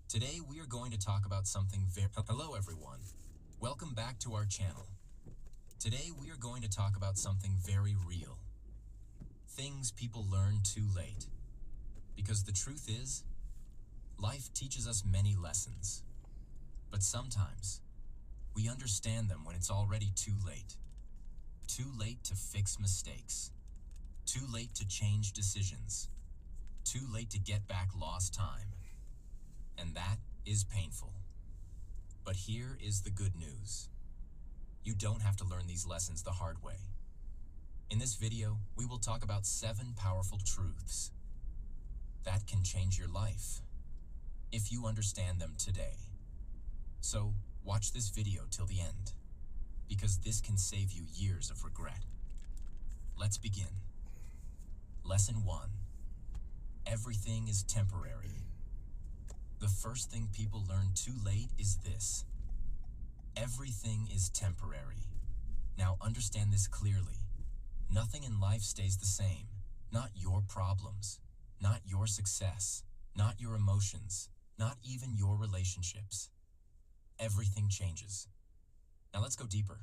Today we are going to talk about something very... Hello everyone. Welcome back to our channel. Today we are going to talk about something very real. Things people learn too late. Because the truth is, life teaches us many lessons. But sometimes, we understand them when it's already too late. Too late to fix mistakes. Too late to change decisions. Too late to get back lost time. And that is painful. But here is the good news. You don't have to learn these lessons the hard way. In this video, we will talk about 7 powerful truths that can change your life if you understand them today. So, watch this video till the end, because this can save you years of regret. Let's begin. Lesson 1. Everything is temporary. The first thing people learn too late is this. Everything is temporary. Now understand this clearly. Nothing in life stays the same. Not your problems, not your success, not your emotions, not even your relationships. Everything changes. Now let's go deeper.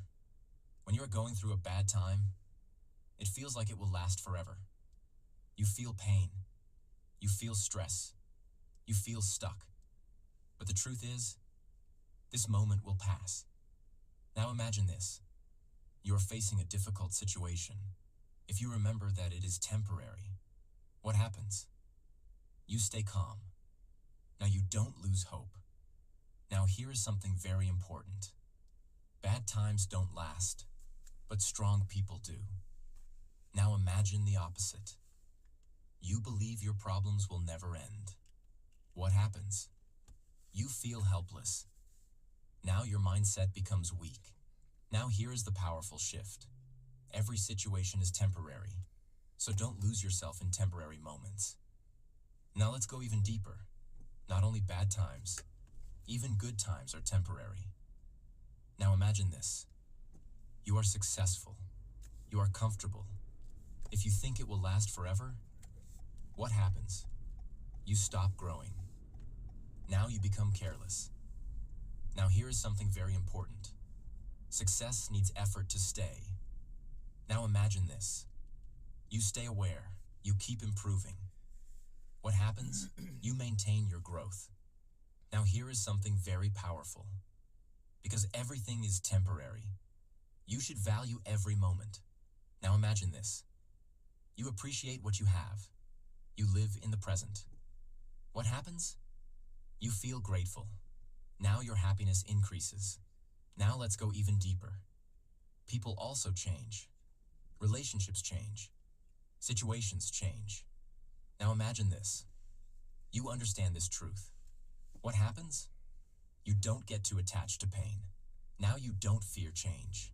When you're going through a bad time, it feels like it will last forever. You feel pain. You feel stress. You feel stuck. But the truth is, this moment will pass. Now imagine this. You are facing a difficult situation. If you remember that it is temporary, what happens? You stay calm. Now you don't lose hope. Now here is something very important. Bad times don't last, but strong people do. Now imagine the opposite. You believe your problems will never end. What happens? You feel helpless. Now your mindset becomes weak. Now here is the powerful shift. Every situation is temporary, so don't lose yourself in temporary moments. Now let's go even deeper. Not only bad times, even good times are temporary. Now imagine this. You are successful. You are comfortable. If you think it will last forever, what happens? You stop growing. Now you become careless. Now here is something very important. Success needs effort to stay. Now imagine this. You stay aware. You keep improving. What happens? You maintain your growth. Now here is something very powerful. Because everything is temporary, you should value every moment. Now imagine this. You appreciate what you have. You live in the present. What happens? You feel grateful. Now your happiness increases. Now let's go even deeper. People also change. Relationships change. Situations change. Now imagine this. You understand this truth. What happens? You don't get too attached to pain. Now you don't fear change.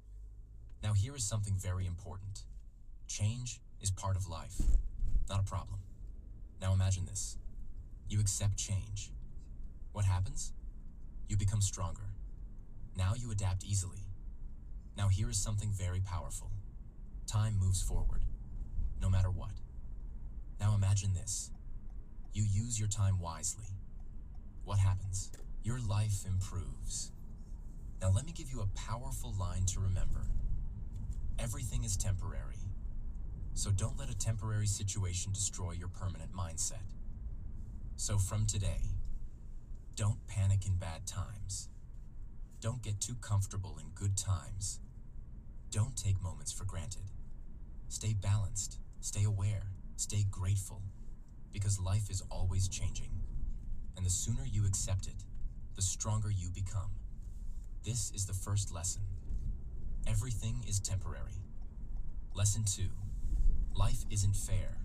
Now here is something very important. Change is part of life, not a problem. Now imagine this. You accept change. What happens? You become stronger. Now you adapt easily. Now here is something very powerful. Time moves forward, no matter what. Now imagine this. You use your time wisely. What happens? Your life improves. Now let me give you a powerful line to remember. Everything is temporary. So don't let a temporary situation destroy your permanent mindset. So from today, don't panic in bad times. Don't get too comfortable in good times. Don't take moments for granted. Stay balanced, stay aware, stay grateful, because life is always changing. And the sooner you accept it, the stronger you become. This is the first lesson. Everything is temporary. Lesson 2. Life isn't fair.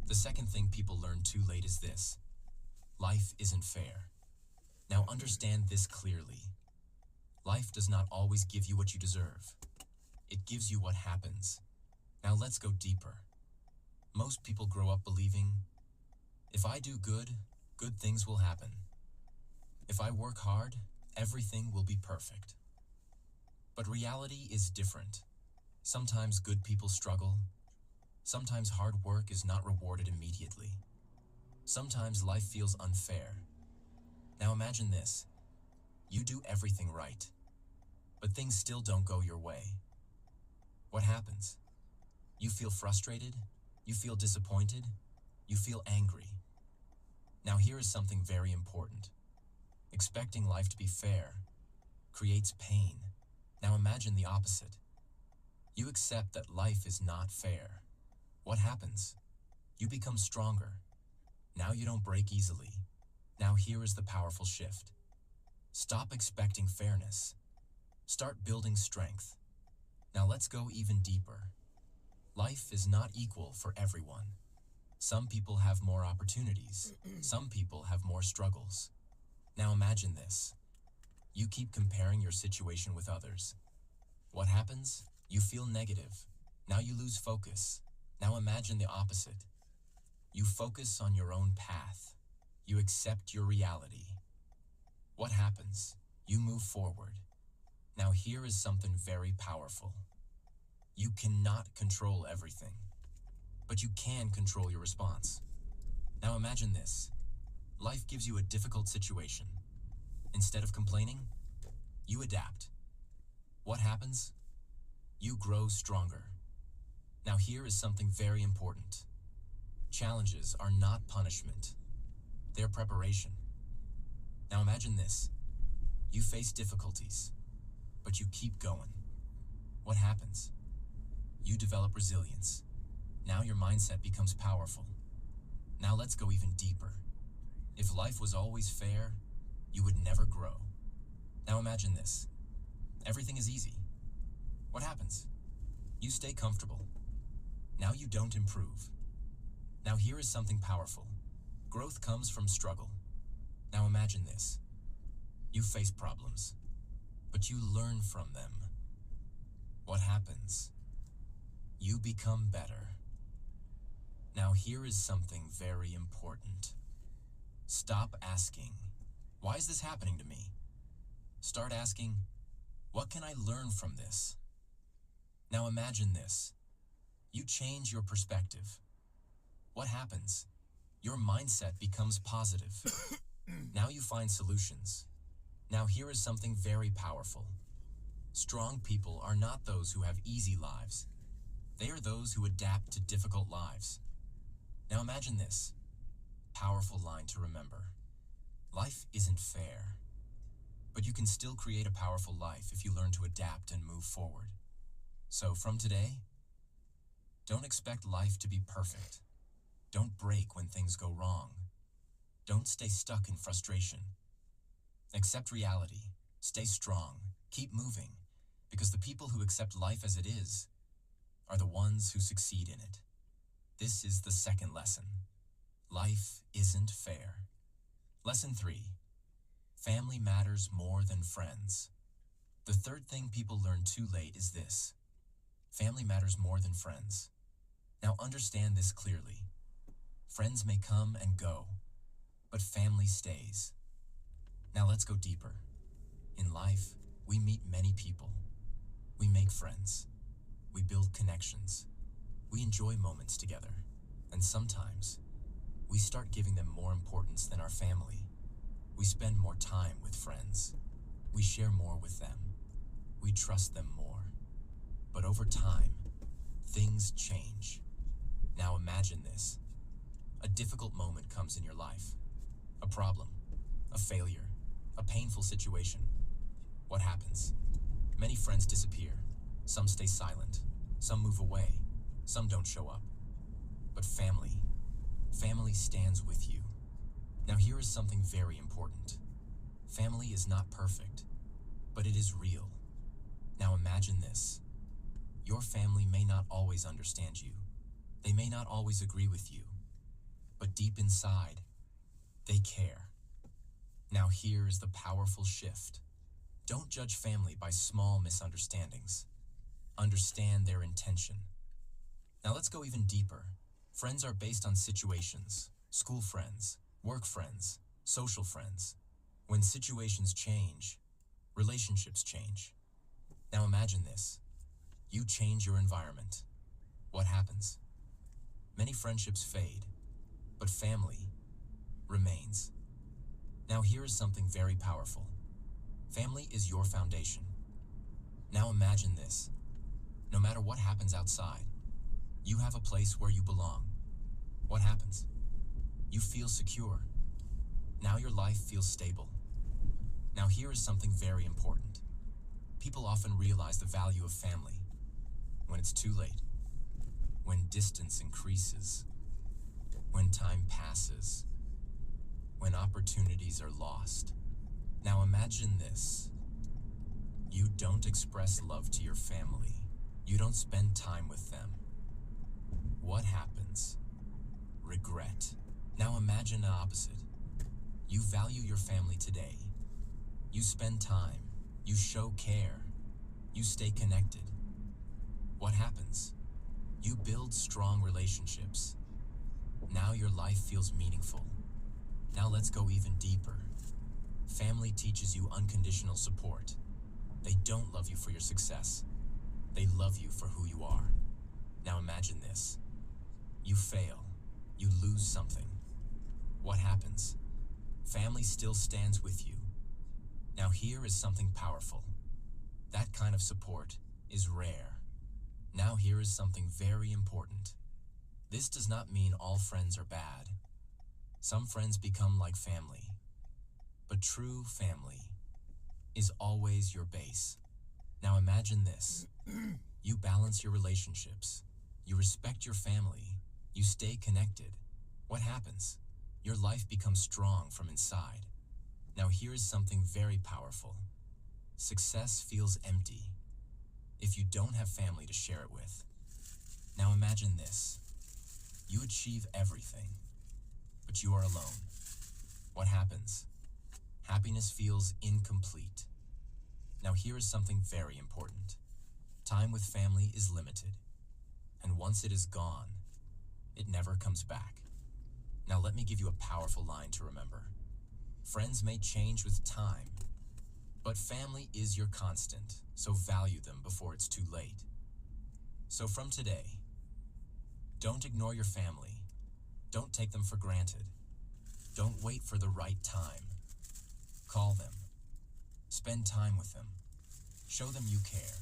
The second thing people learn too late is this. Life isn't fair. Now understand this clearly. Life does not always give you what you deserve. It gives you what happens. Now let's go deeper. Most people grow up believing, if I do good, good things will happen. If I work hard, everything will be perfect. But reality is different. Sometimes good people struggle. Sometimes hard work is not rewarded immediately. Sometimes life feels unfair. Now imagine this. You do everything right, but things still don't go your way. What happens? You feel frustrated, you feel disappointed, you feel angry. Now here is something very important. Expecting life to be fair creates pain. Now imagine the opposite. You accept that life is not fair. What happens? You become stronger. Now you don't break easily. Now here is the powerful shift. Stop expecting fairness. Start building strength. Now let's go even deeper. Life is not equal for everyone. Some people have more opportunities. Some people have more struggles. Now imagine this. You keep comparing your situation with others. What happens? You feel negative. Now you lose focus. Now imagine the opposite. You focus on your own path. You accept your reality. What happens? You move forward. Now here is something very powerful. You cannot control everything, but you can control your response. Now imagine this. Life gives you a difficult situation. Instead of complaining, you adapt. What happens? You grow stronger. Now here is something very important. Challenges are not punishment. They're preparation. Now imagine this. You face difficulties, but you keep going. What happens? You develop resilience. Now your mindset becomes powerful. Now let's go even deeper. If life was always fair, you would never grow. Now imagine this. Everything is easy. What happens? You stay comfortable. Now you don't improve. Now here is something powerful. Growth comes from struggle. Now imagine this. You face problems, but you learn from them. What happens? You become better. Now here is something very important. Stop asking, why is this happening to me? Start asking, what can I learn from this? Now imagine this. You change your perspective. What happens? Your mindset becomes positive. Now you find solutions. Now here is something very powerful. Strong people are not those who have easy lives. They are those who adapt to difficult lives. Now imagine this. Powerful line to remember. Life isn't fair, but you can still create a powerful life if you learn to adapt and move forward. So from today, don't expect life to be perfect. Don't break when things go wrong. Don't stay stuck in frustration. Accept reality. Stay strong. Keep moving, because the people who accept life as it is are the ones who succeed in it. This is the second lesson. Life isn't fair. Lesson 3. Family matters more than friends. The third thing people learn too late is this. Family matters more than friends. Now understand this clearly. Friends may come and go, but family stays. Now let's go deeper. In life, we meet many people. We make friends. We build connections. We enjoy moments together. And sometimes, we start giving them more importance than our family. We spend more time with friends. We share more with them. We trust them more. But over time, things change. Now imagine this. A difficult moment comes in your life. A problem, a failure, a painful situation. What happens? Many friends disappear. Some stay silent. Some move away. Some don't show up. But family stands with you. Now here is something very important. Family is not perfect, but it is real. Now imagine this. Your family may not always understand you. They may not always agree with you. But deep inside, they care. Now here is the powerful shift. Don't judge family by small misunderstandings. Understand their intention. Now let's go even deeper. Friends are based on situations, school friends, work friends, social friends. When situations change, relationships change. Now imagine this. You change your environment. What happens? Many friendships fade, but family remains. Now here is something very powerful. Family is your foundation. Now imagine this. No matter what happens outside, you have a place where you belong. What happens? You feel secure. Now your life feels stable. Now here is something very important. People often realize the value of family when it's too late, when distance increases, when time passes, when opportunities are lost. Now imagine this. You don't express love to your family. You don't spend time with them. What happens? Regret. Now imagine the opposite. You value your family today. You spend time. You show care. You stay connected. What happens? You build strong relationships. Now your life feels meaningful. Now let's go even deeper. Family teaches you unconditional support. They don't love you for your success. They love you for who you are. Now imagine this. You fail. You lose something. What happens? Family still stands with you. Now here is something powerful. That kind of support is rare. Now here is something very important. This does not mean all friends are bad. Some friends become like family. But true family is always your base. Now imagine this. You balance your relationships. You respect your family. You stay connected. What happens? Your life becomes strong from inside. Now here is something very powerful. Success feels empty if you don't have family to share it with. Now imagine this. You achieve everything, but you are alone. What happens? Happiness feels incomplete. Now here is something very important. Time with family is limited, and once it is gone, it never comes back. Now let me give you a powerful line to remember. Friends may change with time, but family is your constant, so value them before it's too late. So from today, don't ignore your family. Don't take them for granted. Don't wait for the right time. Call them. Spend time with them. Show them you care.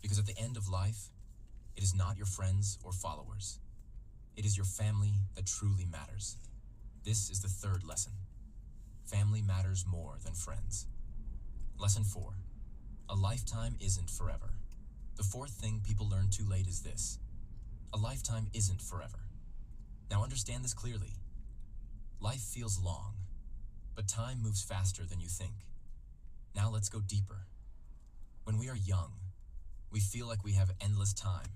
Because at the end of life, it is not your friends or followers. It is your family that truly matters. This is the third lesson. Family matters more than friends. Lesson 4. A lifetime isn't forever. The fourth thing people learn too late is this. A lifetime isn't forever. Now understand this clearly. Life feels long, but time moves faster than you think. Now let's go deeper. When we are young, we feel like we have endless time.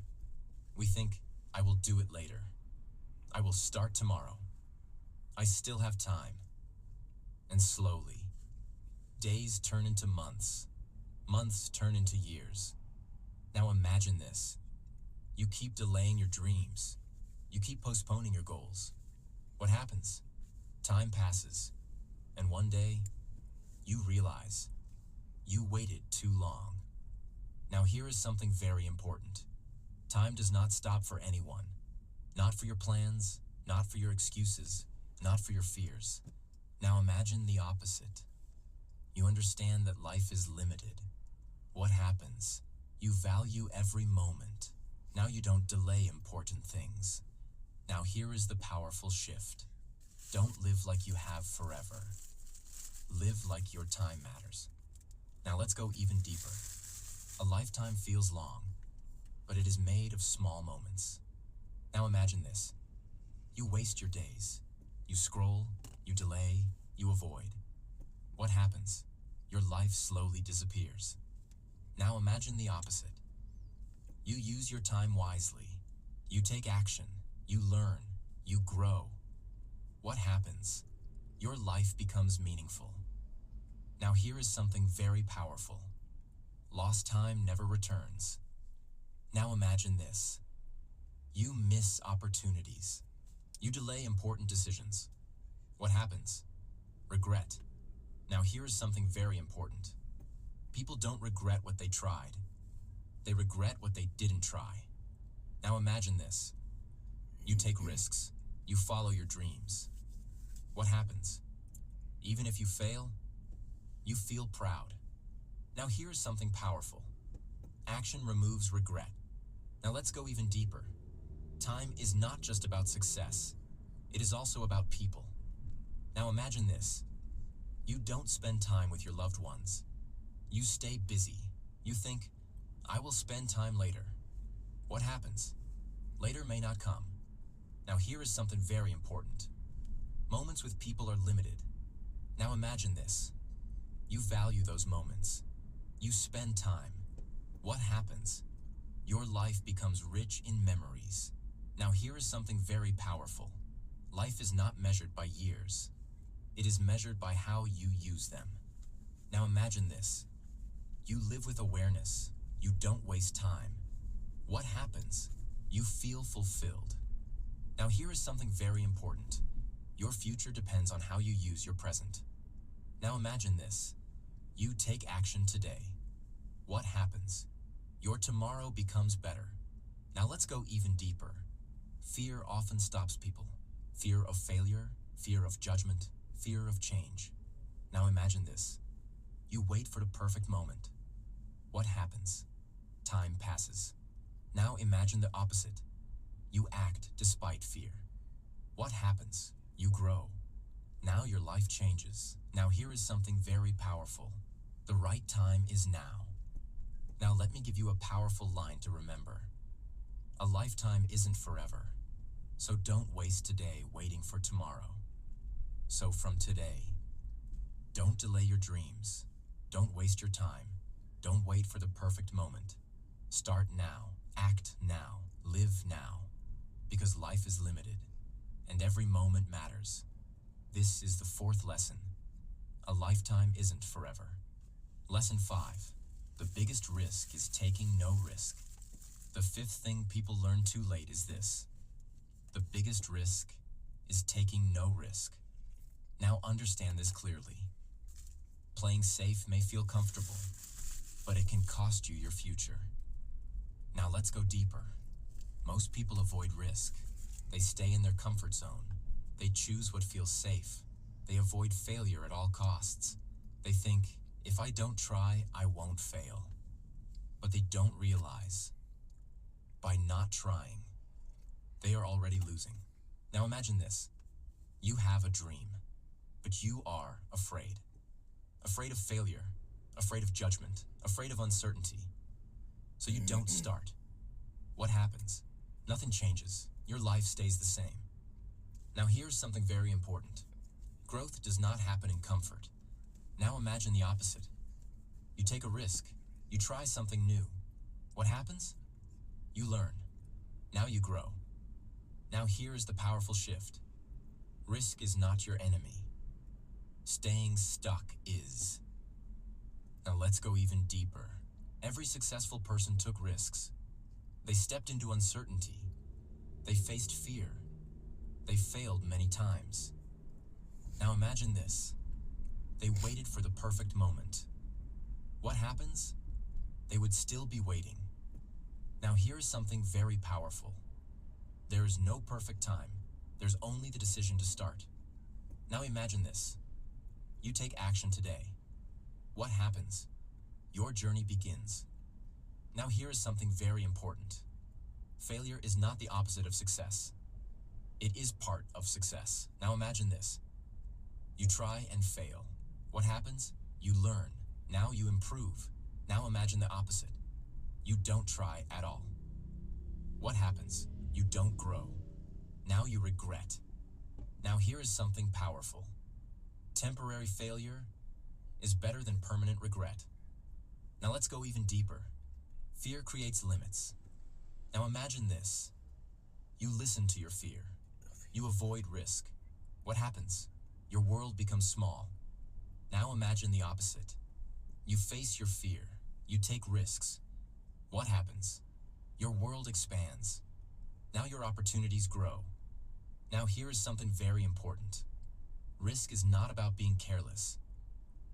We think, I will do it later. I will start tomorrow. I still have time. And slowly, days turn into months. Months turn into years. Now imagine this. You keep delaying your dreams. You keep postponing your goals. What happens? Time passes. And one day, you realize you waited too long. Now here is something very important. Time does not stop for anyone. Not for your plans, not for your excuses, not for your fears. Now imagine the opposite. You understand that life is limited. What happens? You value every moment. Now you don't delay important things. Now here is the powerful shift. Don't live like you have forever. Live like your time matters. Now let's go even deeper. A lifetime feels long, but it is made of small moments. Now imagine this. You waste your days. You scroll, you delay, you avoid. What happens? Your life slowly disappears. Now imagine the opposite. You use your time wisely. You take action. You learn. You grow. What happens? Your life becomes meaningful. Now here is something very powerful. Lost time never returns. Now imagine this. You miss opportunities. You delay important decisions. What happens? Regret. Now here is something very important. People don't regret what they tried. They regret what they didn't try. Now imagine this. You take risks. You follow your dreams. What happens? Even if you fail, you feel proud. Now here is something powerful. Action removes regret. Now let's go even deeper. Time is not just about success. It is also about people. Now imagine this. You don't spend time with your loved ones. You stay busy. You think, I will spend time later. What happens? Later may not come. Now here is something very important. Moments with people are limited. Now imagine this. You value those moments. You spend time. What happens? Your life becomes rich in memories. Now here is something very powerful. Life is not measured by years. It is measured by how you use them. Now imagine this. You live with awareness. You don't waste time. What happens? You feel fulfilled. Now here is something very important. Your future depends on how you use your present. Now imagine this. You take action today. What happens? Your tomorrow becomes better. Now let's go even deeper. Fear often stops people. Fear of failure, fear of judgment, fear of change. Now imagine this. You wait for the perfect moment. What happens? Time passes. Now imagine the opposite. You act despite fear. What happens? You grow. Now your life changes. Now here is something very powerful. The right time is now. Now let me give you a powerful line to remember. A lifetime isn't forever. So don't waste today waiting for tomorrow. So from today, don't delay your dreams. Don't waste your time. Don't wait for the perfect moment. Start now. Act now. Live now. Because life is limited, and every moment matters. This is the fourth lesson. A lifetime isn't forever. Lesson 5. The biggest risk is taking no risk. The fifth thing people learn too late is this. The biggest risk is taking no risk. Now understand this clearly. Playing safe may feel comfortable, but it can cost you your future. Now let's go deeper. Most people avoid risk. They stay in their comfort zone. They choose what feels safe. They avoid failure at all costs. They think, if I don't try, I won't fail. But they don't realize, by not trying, they are already losing. Now imagine this. You have a dream, but you are afraid. Afraid of failure, afraid of judgment, afraid of uncertainty. So you don't start. What happens? Nothing changes. Your life stays the same. Now here's something very important. Growth does not happen in comfort. Now imagine the opposite. You take a risk. You try something new. What happens? You learn. Now you grow. Now here is the powerful shift. Risk is not your enemy. Staying stuck is. Now let's go even deeper. Every successful person took risks. They stepped into uncertainty. They faced fear. They failed many times. Now imagine this. They waited for the perfect moment. What happens? They would still be waiting. Now here is something very powerful. There is no perfect time. There's only the decision to start. Now imagine this. You take action today. What happens? Your journey begins. Now here is something very important. Failure is not the opposite of success. It is part of success. Now imagine this. You try and fail. What happens? You learn. Now you improve. Now imagine the opposite. You don't try at all. What happens? You don't grow. Now you regret. Now here is something powerful. Temporary failure is better than permanent regret. Now let's go even deeper. Fear creates limits. Now imagine this. You listen to your fear. You avoid risk. What happens? Your world becomes small. Now imagine the opposite. You face your fear. You take risks. What happens? Your world expands. Now your opportunities grow. Now here is something very important. Risk is not about being careless.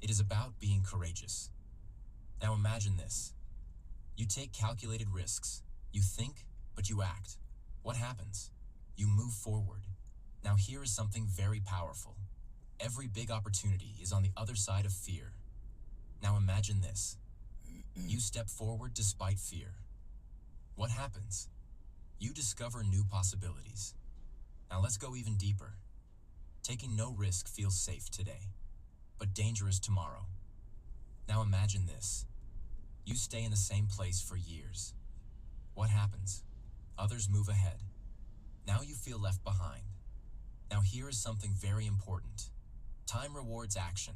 It is about being courageous. Now imagine this. You take calculated risks. You think, but you act. What happens? You move forward. Now here is something very powerful. Every big opportunity is on the other side of fear. Now imagine this. You step forward despite fear. What happens? You discover new possibilities. Now let's go even deeper. Taking no risk feels safe today, but dangerous tomorrow. Now imagine this. You stay in the same place for years. What happens? Others move ahead. Now you feel left behind. Now here is something very important. Time rewards action,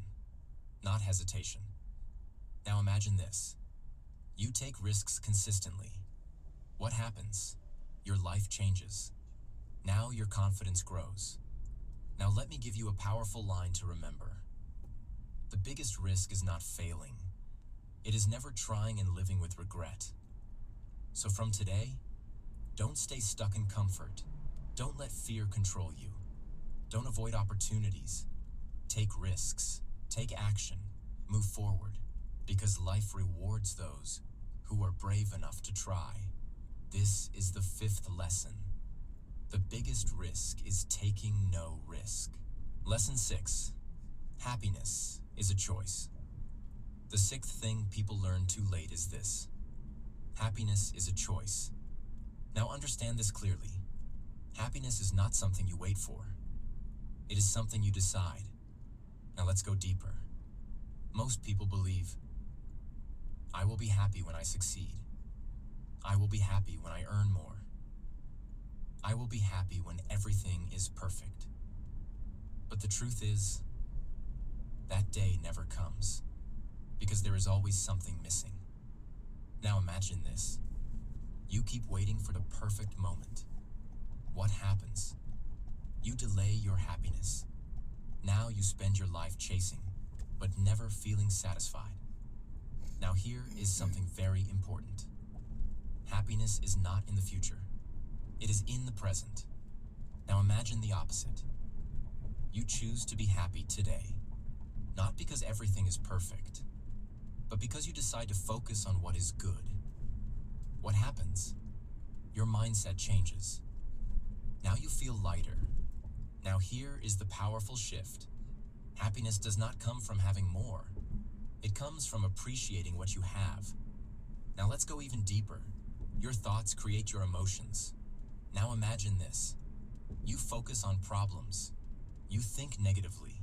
not hesitation. Now imagine this. You take risks consistently. What happens? Your life changes. Now your confidence grows. Now let me give you a powerful line to remember. The biggest risk is not failing. It is never trying and living with regret. So from today, don't stay stuck in comfort. Don't let fear control you. Don't avoid opportunities. Take risks. Take action. Move forward. Because life rewards those who are brave enough to try. This is the fifth lesson. The biggest risk is taking no risk. Lesson 6. Happiness is a choice. The sixth thing people learn too late is this. Happiness is a choice. Now understand this clearly. Happiness is not something you wait for. It is something you decide. Now let's go deeper. Most people believe, I will be happy when I succeed. I will be happy when I earn more. I will be happy when everything is perfect. But the truth is, that day never comes, because there is always something missing. Now imagine this. You keep waiting for the perfect moment. What happens? You delay your happiness. Now you spend your life chasing, but never feeling satisfied. Now here is something very important. Happiness is not in the future. It is in the present. Now imagine the opposite. You choose to be happy today, not because everything is perfect, but because you decide to focus on what is good. What happens? Your mindset changes. Now you feel lighter. Now here is the powerful shift. Happiness does not come from having more. It comes from appreciating what you have. Now let's go even deeper. Your thoughts create your emotions. Now imagine this. You focus on problems. You think negatively.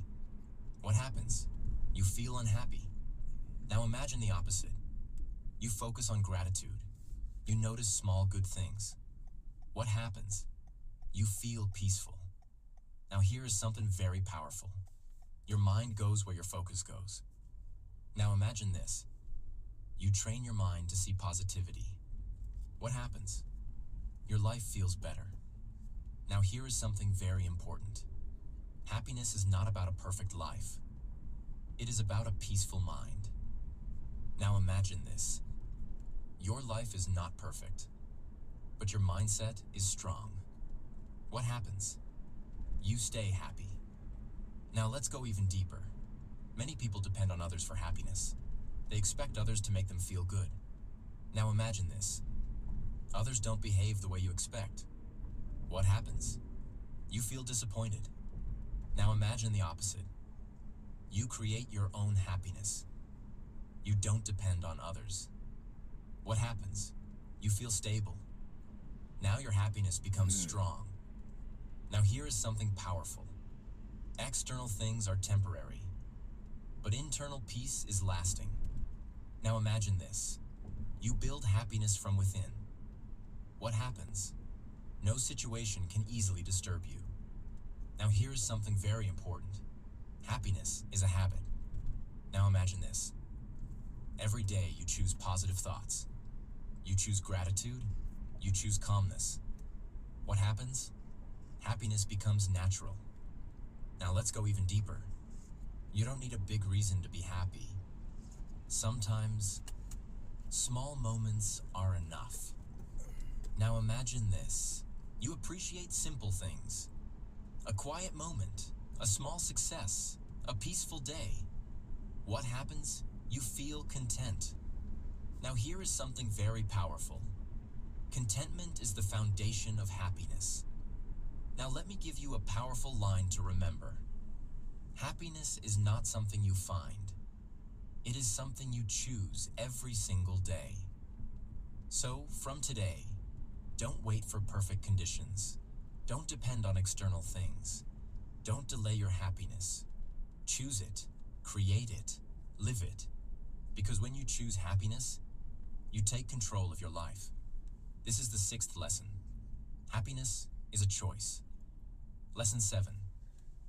What happens? You feel unhappy. Now imagine the opposite. You focus on gratitude. You notice small good things. What happens? You feel peaceful. Now here is something very powerful. Your mind goes where your focus goes. Now imagine this. You train your mind to see positivity. What happens? Your life feels better. Now here is something very important. Happiness is not about a perfect life. It is about a peaceful mind. Now imagine this. Your life is not perfect, but your mindset is strong. What happens? You stay happy. Now let's go even deeper. Many people depend on others for happiness. They expect others to make them feel good. Now imagine this. Others don't behave the way you expect. What happens? You feel disappointed. Now imagine the opposite. You create your own happiness. You don't depend on others. What happens? You feel stable. Now your happiness becomes strong. Now here is something powerful. External things are temporary, but internal peace is lasting. Now imagine this. You build happiness from within. What happens? No situation can easily disturb you. Now here is something very important. Happiness is a habit. Now imagine this. Every day you choose positive thoughts. You choose gratitude. You choose calmness. What happens? Happiness becomes natural. Now let's go even deeper. You don't need a big reason to be happy. Sometimes, small moments are enough. Now imagine this. You appreciate simple things. A quiet moment, a small success, a peaceful day. What happens? You feel content. Now here is something very powerful. Contentment is the foundation of happiness. Now let me give you a powerful line to remember. Happiness is not something you find. It is something you choose every single day. So, from today, don't wait for perfect conditions. Don't depend on external things. Don't delay your happiness. Choose it, create it, live it. Because when you choose happiness, you take control of your life. This is the 6th lesson. Happiness is a choice. Lesson 7.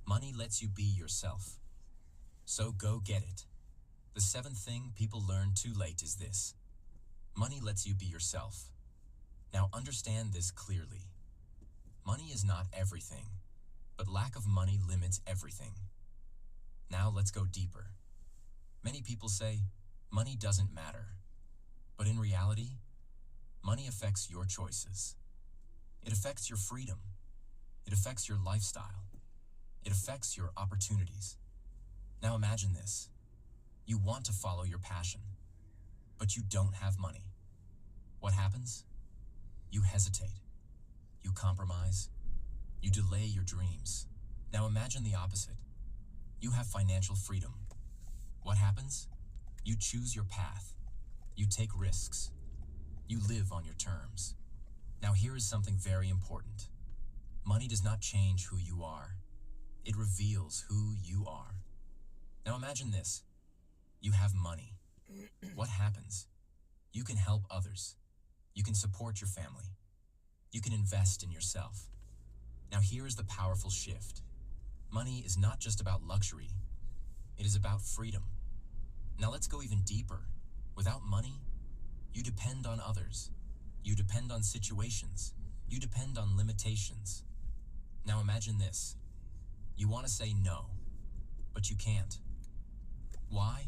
Money lets you be yourself. So go get it. The 7th thing people learn too late is this. Money lets you be yourself. Now understand this clearly. Money is not everything, but lack of money limits everything. Now let's go deeper. Many people say, money doesn't matter. But in reality, money affects your choices. It affects your freedom. It affects your lifestyle. It affects your opportunities. Now imagine this. You want to follow your passion, but you don't have money. What happens? You hesitate. You compromise. You delay your dreams. Now imagine the opposite. You have financial freedom. What happens? You choose your path. You take risks. You live on your terms. Now here is something very important. Money does not change who you are. It reveals who you are. Now imagine this. You have money. What happens? You can help others. You can support your family. You can invest in yourself. Now here is the powerful shift. Money is not just about luxury. It is about freedom. Now let's go even deeper. Without money, you depend on others. You depend on situations. You depend on limitations. Now imagine this. You want to say no, but you can't. Why?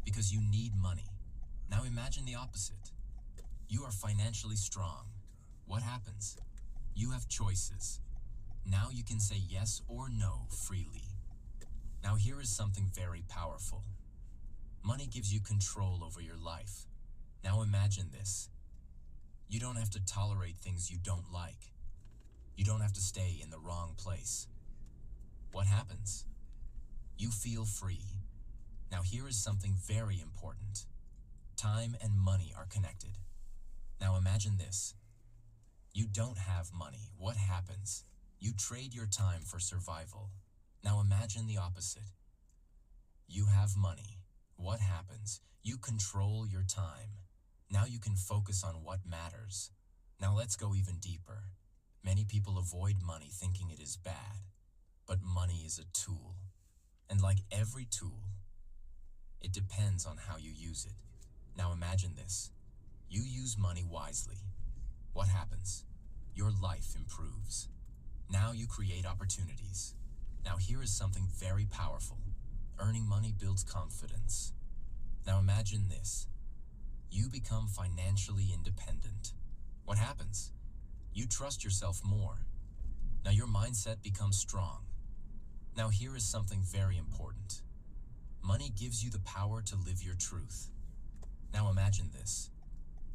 Because you need money. Now imagine the opposite. You are financially strong. What happens? You have choices. Now you can say yes or no freely. Now here is something very powerful. Money gives you control over your life. Now imagine this. You don't have to tolerate things you don't like. You don't have to stay in the wrong place. What happens? You feel free. Now here is something very important. Time and money are connected. Now imagine this. You don't have money. What happens? You trade your time for survival. Now imagine the opposite. You have money. What happens? You control your time. Now you can focus on what matters. Now let's go even deeper. Many people avoid money thinking it is bad. But money is a tool. And like every tool, it depends on how you use it. Now imagine this. You use money wisely. What happens? Your life improves. Now you create opportunities. Now here is something very powerful. Earning money builds confidence. Now imagine this. You become financially independent. What happens? You trust yourself more. Now your mindset becomes strong. Now here is something very important. Money gives you the power to live your truth. Now imagine this.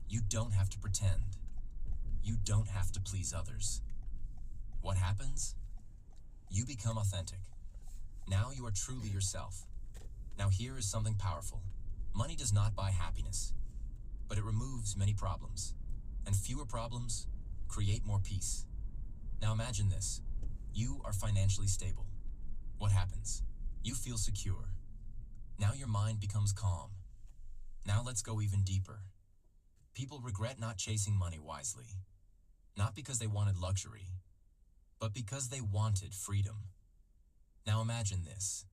You don't have to pretend. You don't have to please others. What happens? You become authentic. Now you are truly yourself. Now here is something powerful. Money does not buy happiness, but it removes many problems. And fewer problems create more peace. Now imagine this. You are financially stable. What happens? You feel secure. Now your mind becomes calm. Now let's go even deeper. People regret not chasing money wisely. Not because they wanted luxury, but because they wanted freedom. Now imagine this.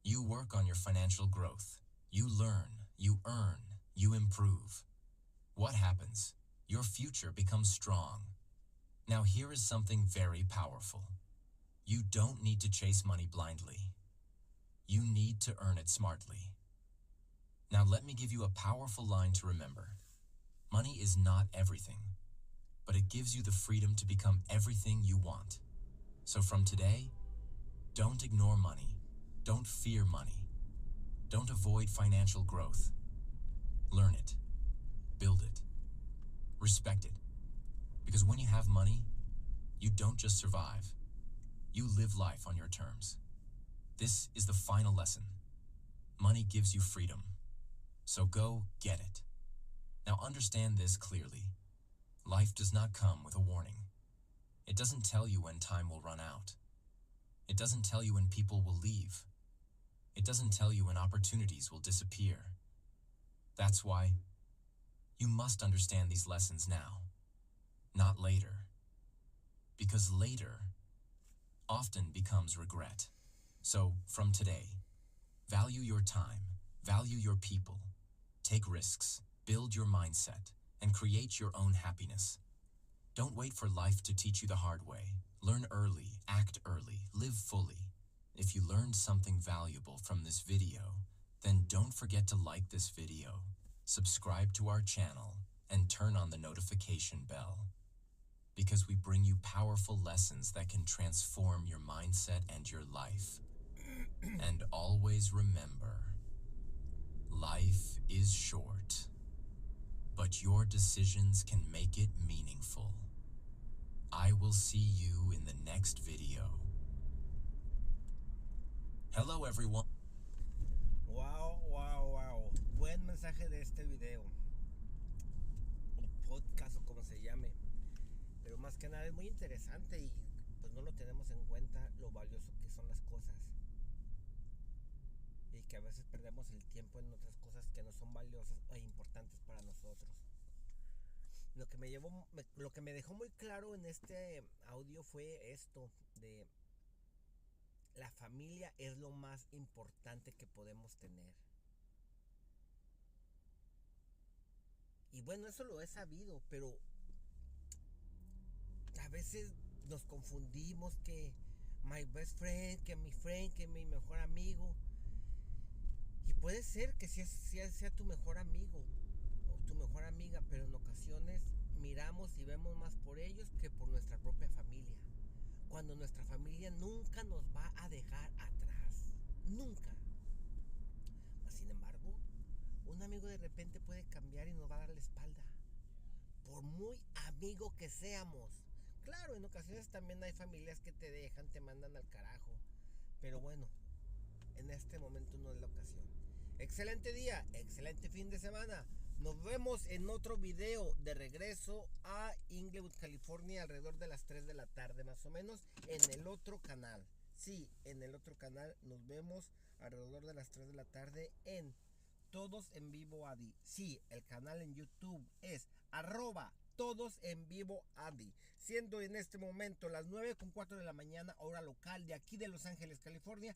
You work on your financial growth. You learn, you earn, you improve. What happens? Your future becomes strong. Now here is something very powerful. You don't need to chase money blindly. You need to earn it smartly. Now let me give you a powerful line to remember. Money is not everything, but it gives you the freedom to become everything you want. So from today, don't ignore money. Don't fear money. Don't avoid financial growth. Learn it. Build it. Respect it. Because when you have money, you don't just survive. You live life on your terms. This is the final lesson. Money gives you freedom. So go get it. Now understand this clearly. Life does not come with a warning. It doesn't tell you when time will run out. It doesn't tell you when people will leave. It doesn't tell you when opportunities will disappear. That's why you must understand these lessons now, not later. Because later often becomes regret. So, from today, value your time, value your people, take risks, build your mindset, and create your own happiness. Don't wait for life to teach you the hard way. Learn early, act early, live fully. If you learned something valuable from this video, then don't forget to like this video, subscribe to our channel, and turn on the notification bell. Because we bring you powerful lessons that can transform your mindset and your life. And always remember, life is short, but your decisions can make it meaningful. I will see you in the next video. Hello everyone. Wow, wow, wow. Buen mensaje de este video. O podcast o como se llame. Pero más que nada es muy interesante y pues no lo tenemos en cuenta lo valioso que son las cosas. Y que a veces perdemos el tiempo en otras cosas que no son valiosas e importantes para nosotros. Lo que me dejó muy claro en este audio fue esto de la familia es lo más importante que podemos tener. Y bueno, eso lo he sabido, pero a veces nos confundimos que my best friend, que mi mejor amigo. Y puede ser que sea tu mejor amigo o tu mejor amiga, pero en ocasiones miramos y vemos más por ellos que por nuestra propia familia. Cuando nuestra familia nunca nos va a dejar atrás. Nunca. Sin embargo, un amigo de repente puede cambiar y nos va a dar la espalda. Por muy amigo que seamos. Claro, en ocasiones también hay familias que te dejan, te mandan al carajo. Pero bueno, en este momento no es la ocasión. Excelente día, excelente fin de semana. Nos vemos en otro video de regreso a Inglewood, California, alrededor de las 3 de la tarde más o menos, en el otro canal. Sí, en el otro canal nos vemos alrededor de las 3 de la tarde en Todos en Vivo Adi. Sí, el canal en YouTube es @Todos en Vivo Adi. Siendo en este momento las 9:04 de la mañana, hora local de aquí de Los Ángeles, California.